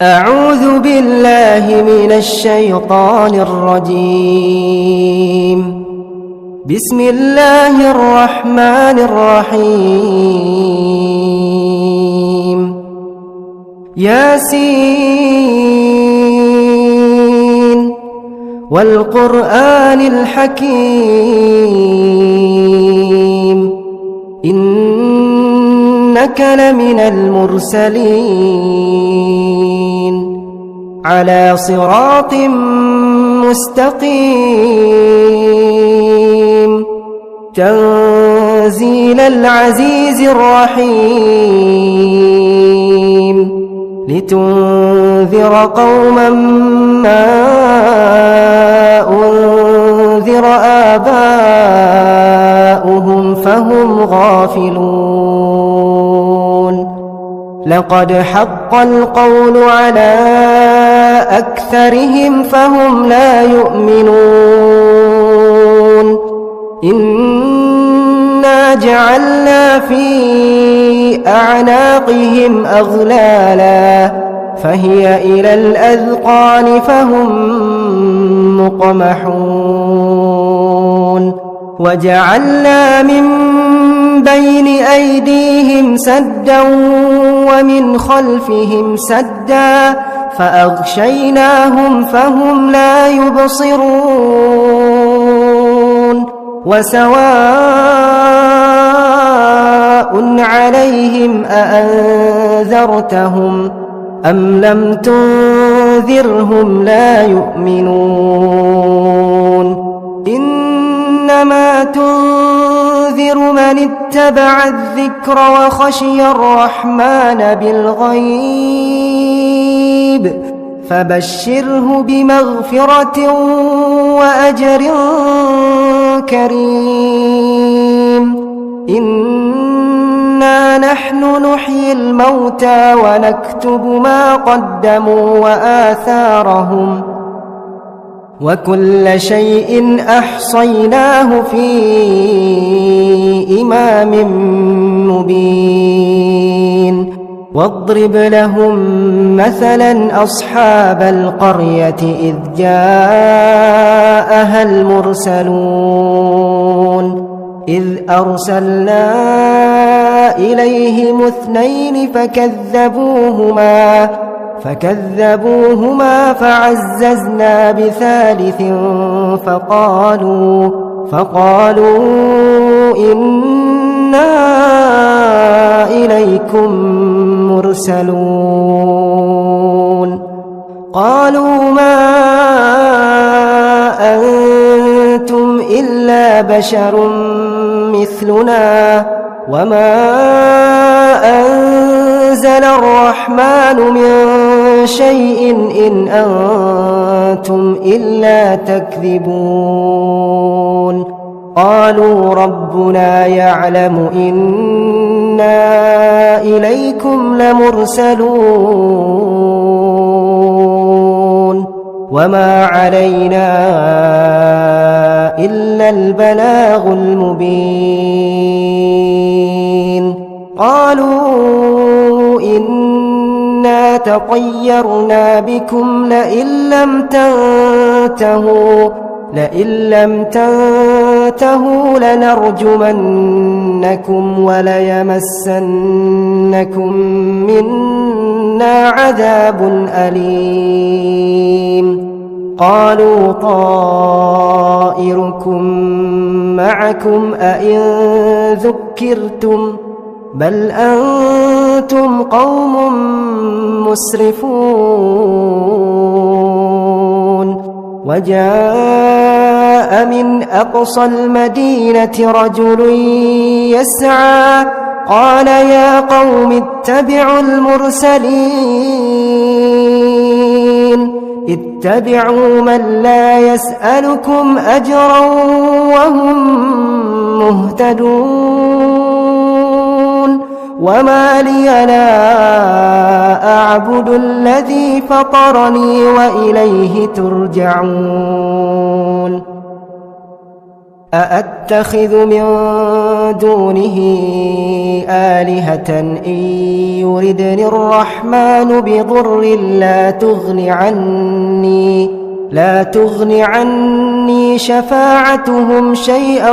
أعوذ بالله من الشيطان الرجيم. بسم الله الرحمن الرحيم. ياسين والقرآن الحكيم إنك لمن المرسلين على صراط مستقيم تنزيل العزيز الرحيم لتنذر قوما ما أنذر آباؤهم فهم غافلون. لقد حق القول على أكثرهم فهم لا يؤمنون. إنا جعلنا في أعناقهم أغلالا فهي إلى الأذقان فهم مقمحون. وجعلنا من بين أيديهم سدا ومن خلفهم سدا فأغشيناهم فهم لا يبصرون. وسواء عليهم أأنذرتهم أم لم تنذرهم لا يؤمنون. إنما تنذر من اتبع الذكر وخشي الرحمن بالغيب فبشره بمغفرة وأجر كريم. إنا نحن نحيي الموتى ونكتب ما قدموا وآثارهم وكل شيء أحصيناه في إمام مبين. واضرب لهم مثلا أصحاب القرية إذ جاءها المرسلون إذ أرسلنا إليهم اثنين فكذبوهما فعززنا بثالث فقالوا إنا إليكم مرسلون. قالوا ما أنتم إلا بشر مثلنا وما أنزل الرحمن من شيء إن أنتم إلا تكذبون. قالوا ربنا يعلم إنا إليكم لمرسلون وما علينا إلا البلاغ المبين. قالوا إنا تطيرنا بكم لئن لم تنتهوا لنرجمنكم وليمسنكم منا عذاب أليم. قالوا طائركم معكم أئن ذكرتم بل أنتم قوم مسرفون. وجاء من أقصى المدينة رجل يسعى قال يا قوم اتبعوا المرسلين اتبعوا من لا يسألكم أجرا وهم مهتدون. وما لي لا أعبد الذي فطرني وإليه ترجعون. أأتخذ من دونه آلهة إن يردني الرحمن بضر لا تغن عني شفاعتهم شيئا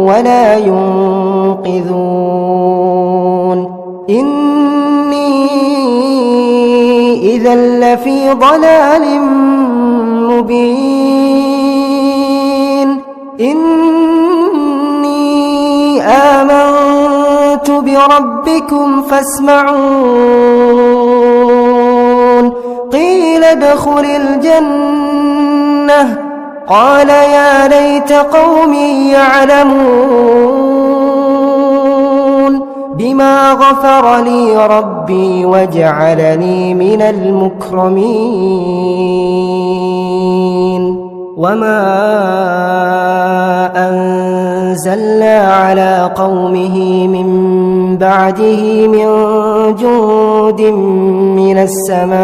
ولا ينقذون إني إذا لفي ضلال مبين إني آمنت بربكم فاسمعون قيل ادخل الجنة قال يا ليت قومي يعلمون بما غفر لي ربي وجعلني من المكرمين وما أنزلنا على قومه من بعده من جند من السماء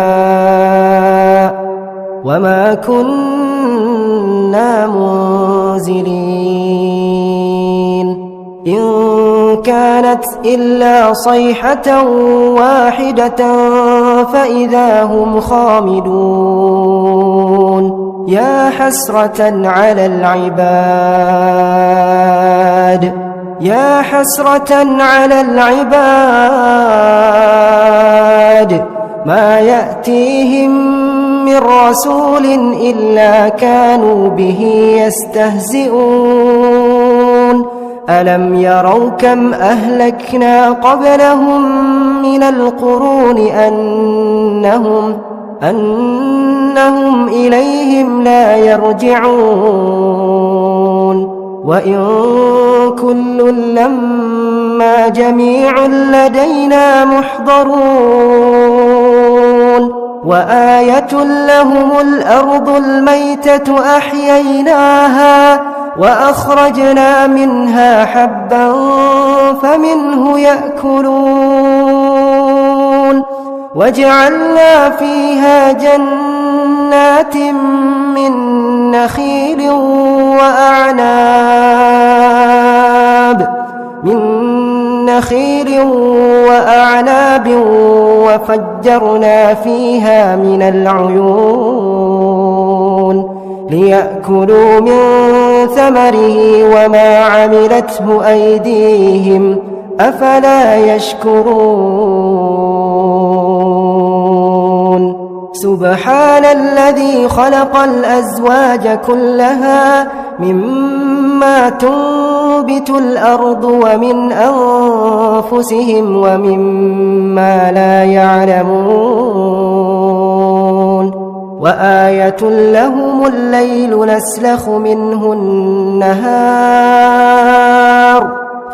وما كنا منزلين إن كانت إلا صيحة واحدة فإذا هم خامدون يا حسرة على العباد ما يأتيهم من رسول إلا كانوا به يستهزئون ألم يروا كم أهلكنا قبلهم من القرون أنهم إليهم لا يرجعون وإن كل لما جميع لدينا محضرون وآية لهم الأرض الميتة أحييناها وأخرجنا منها حبا فمنه يأكلون وجعلنا فيها جنات من نخيل وأعناب وفجرنا فيها من العيون ليأكلوا من ثمره وما عملته أيديهم أفلا يشكرون سبحان الذي خلق الأزواج كلها مما تنبت الأرض ومن أنفسهم ومما لا يعلمون وآية لهم الليل نسلخ منه النهار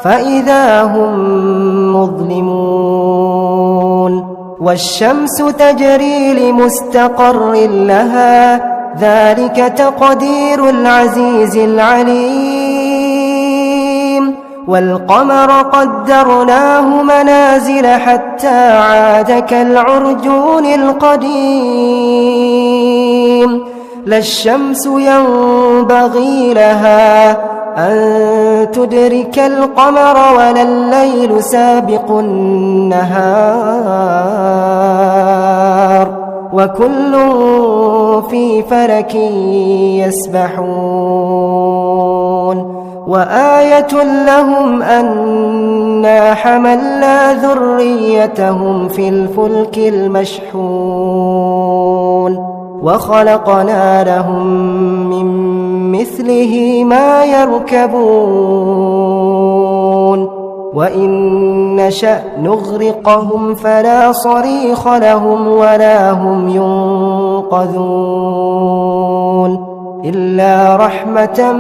فإذا هم مظلمون والشمس تجري لمستقر لها ذلك تقدير العزيز العليم والقمر قدرناه منازل حتى عاد كالعرجون القديم لا الشمس ينبغي لها أن تدرك القمر ولا الليل سابق النهار وكل في فلك يسبحون وآية لهم أنا حملنا ذريتهم في الفلك المشحون وخلقنا لهم من مثله ما يركبون وإن نشأ نغرقهم فلا صريخ لهم ولا هم ينقذون إلا رحمة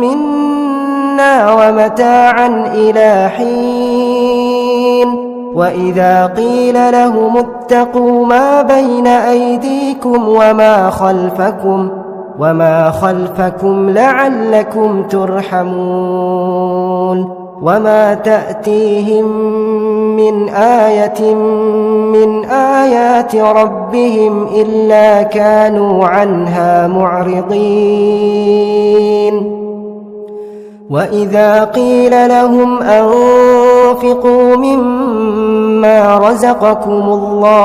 منا ومتاعا إلى حين وإذا قيل لهم اتقوا ما بين أيديكم وما خلفكم لعلكم ترحمون وما تأتيهم من آية من آيات ربهم إلا كانوا عنها معرضين وإذا قيل لهم أنفقوا مما رزقكم الله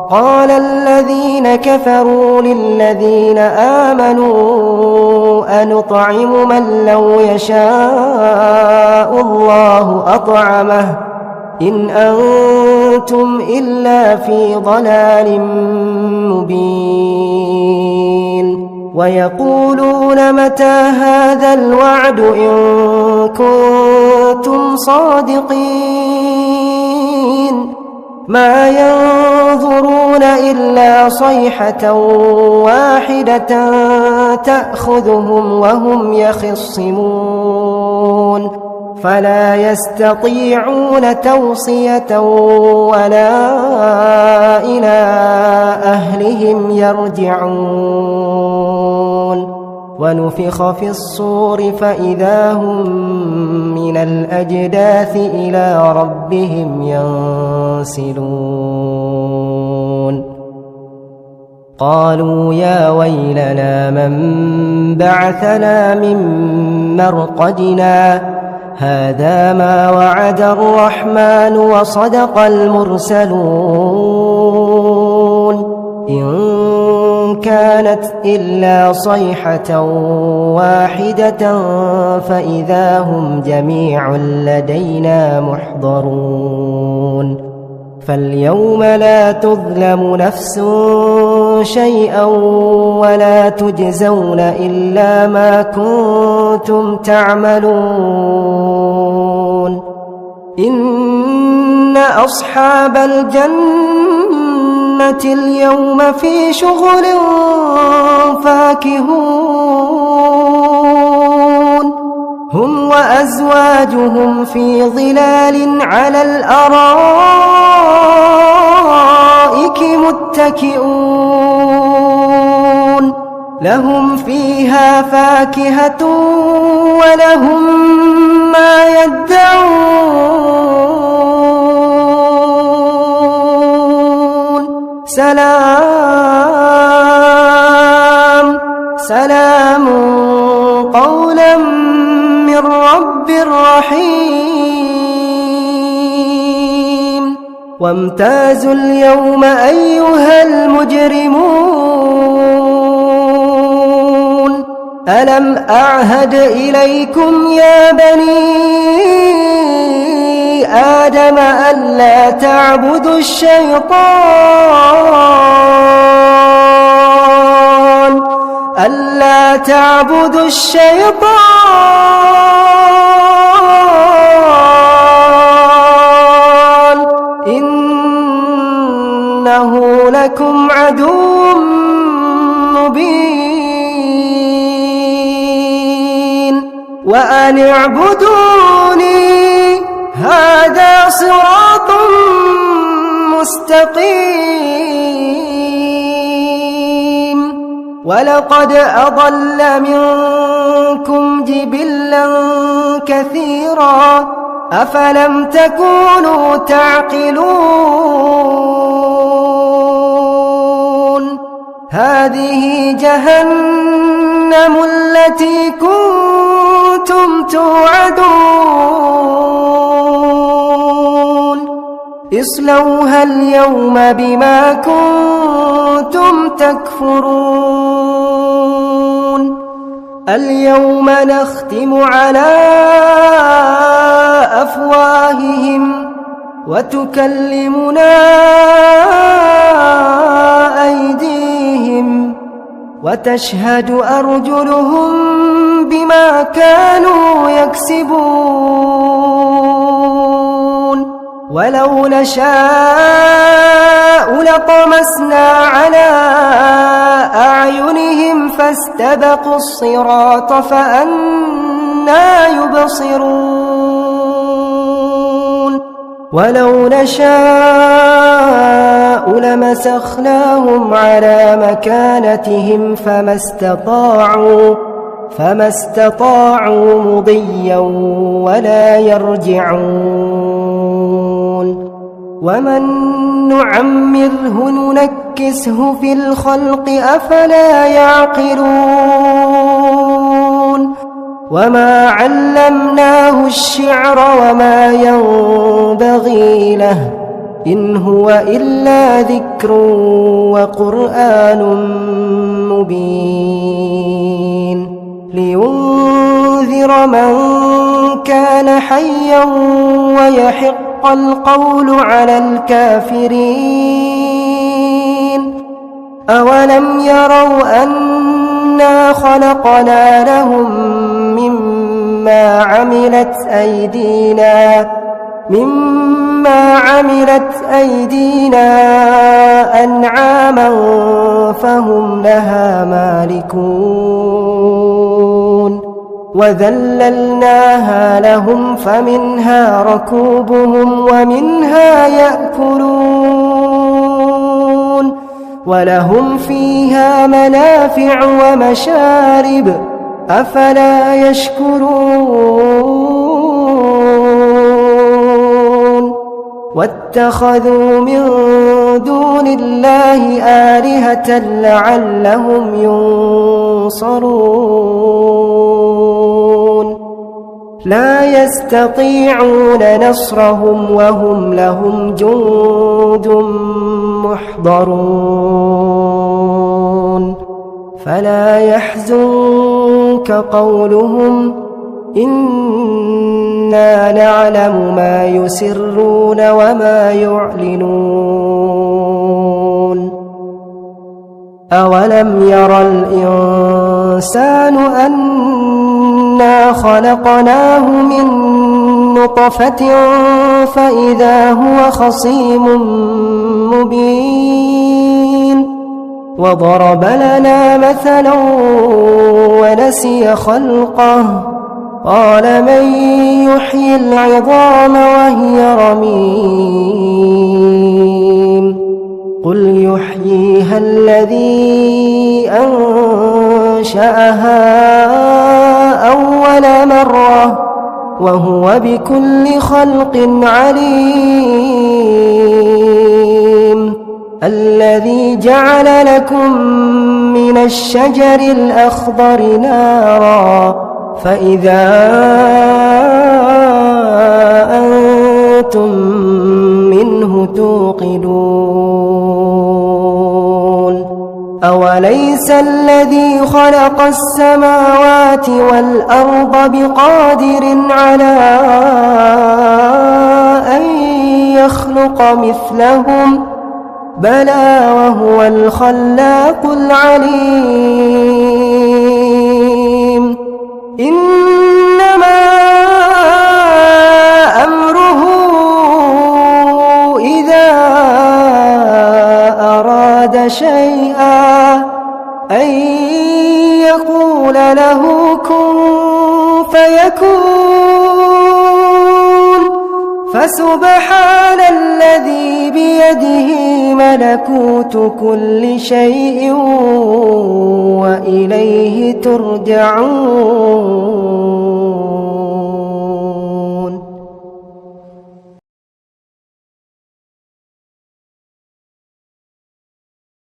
قال الذين كفروا للذين آمنوا أنطعم من لو يشاء الله أطعمه إن أنتم إلا في ضلال مبين ويقولون متى هذا الوعد إن كنتم صادقين ما ينظرون إلا صيحة واحدة تأخذهم وهم يخصمون فلا يستطيعون توصية ولا إلى أهلهم يرجعون ونفخ في الصور فإذا هم من الأجداث إلى ربهم ينسلون قالوا يا ويلنا من بعثنا من مرقدنا هذا ما وعد الرحمن وصدق المرسلون إن كانت إلا صيحة واحدة فإذا هم جميع لدينا محضرون فاليوم لا تظلم نفس شيئا ولا تجزون إلا ما كنتم تعملون إن أصحاب الجنة اليوم في شغل فاكهون هم وأزواجهم في ظلال على الأرائك متكئون لهم فيها فاكهة ولهم ما يدعون سلام سلام قولا من رب رحيم وامتازوا اليوم أيها المجرمون ألم أعهد إليكم يا بني آدم ألا تعبدوا الشيطان ألا تعبدوا الشيطان إنه لكم عدو مبين وأن اعبدوني هذا صراط مستقيم ولقد أضل منكم جبلا كثيرا أفلم تكونوا تعقلون هذه جهنم التي كنتم توعدون اصلوها اليوم بما كنتم تكفرون اليوم نختم على أفواههم وتكلمنا أيديهم وتشهد أرجلهم بما كانوا يكسبون ولو نشاء لطمسنا على أعينهم فاستبقوا الصراط فأنى يبصرون ولو نشاء لمسخناهم على مكانتهم فما استطاعوا مضيا ولا يرجعون ومن نعمره ننكسه في الخلق أفلا يعقلون وما علمناه الشعر وما ينبغي له إن هو إلا ذكر وقرآن مبين لينذر من كان حيا ويحق القول على الكافرين أولم يروا أنا خلقنا لهم مما عملت أيدينا أنعاما فهم لها مالكون وذللناها لهم فمنها ركوبهم ومنها يأكلون ولهم فيها منافع ومشارب أفلا يشكرون واتخذوا من دون الله آلهة لعلهم ينصرون لا يستطيعون نصرهم وهم لهم جند محضرون فلا يحزنك قولهم إنا نعلم ما يسرون وما يعلنون أولم ير الإنسان أنا خلقناه من نطفة فإذا هو خصيم مبين وضرب لنا مثلا ونسي خلقه قال من يحيي العظام وهي رميم قل يحييها الذي أنشأها أول مرة وهو بكل خلق عليم الذي جعل لكم من الشجر الأخضر نارا فإذا أنتم منه توقدون أوليس الذي خلق السماوات والأرض بقادر على أن يخلق مثلهم بلى وهو الخلاق العليم إنما أمره إذا أراد شيئا أن يقول له كن فيكون فسبحان الذي بيده ملكوت كل شيء وإليه ترجعون